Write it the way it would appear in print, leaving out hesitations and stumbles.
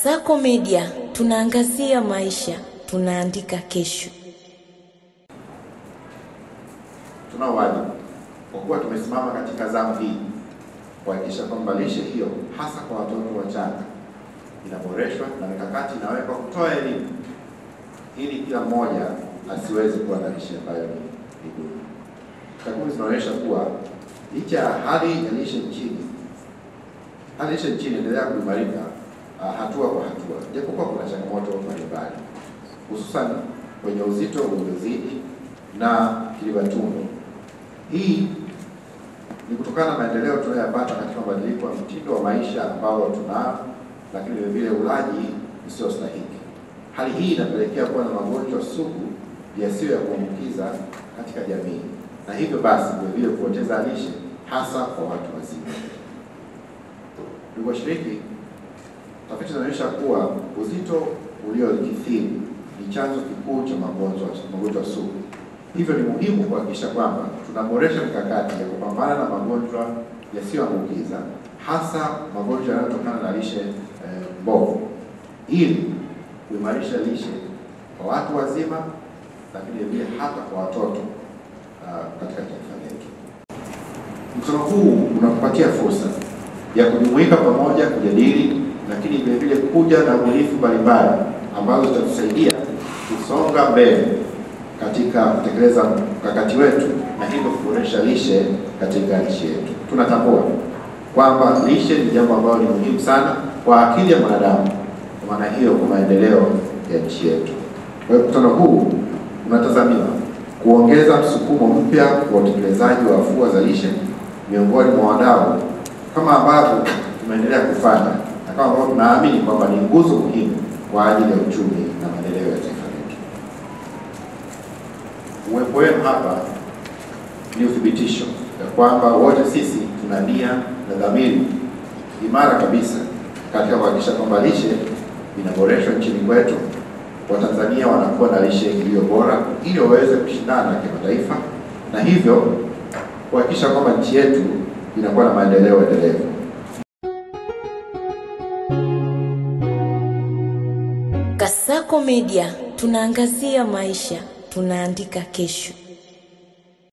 Kasako Media, tunaangazia maisha, tunaandika kesho. Tunao wajibu kwa kuwa tumesimama katika zamu hii kuhakikisha kwamba lishe hiyo hasa kwa watoto wachanga inaboreshwa na mikakati inawekwa kutoa elimu ili kila mmoja asiweze kuwa na lishe ambayo ni duni. Takwimu zinaonyesha kuwa licha ya hali ya lishe nchini inaendelea kuimarika hatua kwa hatua, japokuwa kuna changamoto mbalimbali, hususan kwenye uzito uliozidi na kilibatungo. Hii ni kutokana na maendeleo tunayoyapata katika mabadiliko ya mtindo wa maisha ambao tunao, lakini vile vile ulaji usio stahiki. Hali hii inapelekea kuwa na magonjwa sugu yasiyo ya kuambukiza katika jamii, na hivyo basi vile vile kupoteza lishe hasa kwa watu wazima. Ndugu washiriki, tafiti zinaonyesha kuwa uzito uliokithiri ni chanzo kikuu cha magonjwa sugu. Hivyo ni muhimu kuhakikisha kwamba tunaboresha mikakati ya kupambana na magonjwa yasiyoambukiza, hasa magonjwa yanayotokana na lishe mbovu, ili kuimarisha lishe kwa watu wazima, lakini vile hata kwa watoto katika taifa letu. Mkutano huu unatupatia fursa ya kujumuika pamoja, kujadili, lakini vile vile kuja na ubunifu mbalimbali ambazo zitatusaidia kusonga mbele katika kutekeleza mkakati wetu na hivyo kuboresha lishe katika nchi yetu. Tunatambua kwamba lishe ni jambo ambalo ni muhimu sana kwa akili ya mwanadamu, kwa maana hiyo kwa maendeleo ya nchi yetu. Kwa hiyo mkutano huu unatazamiwa kuongeza msukumo mpya wa utekelezaji wa afua za lishe miongoni mwa wadau, kama ambavyo tumeendelea kufanya na kama ambavyo tunaamini kwamba ni nguzo muhimu kwa ajili ya uchumi na maendeleo ya taifa letu. Uwepo wenu hapa ni uthibitisho ya kwamba wote sisi tuna nia na dhamiri imara kabisa katika kuhakikisha kwamba lishe inaboreshwa nchini kwetu, Watanzania wanakuwa na lishe iliyo bora ili waweze kushindana kimataifa, na hivyo kuhakikisha kwamba nchi yetu inakuwa na maendeleo endelevu. Kasako Media, tunaangazia maisha, tunaandika kesho.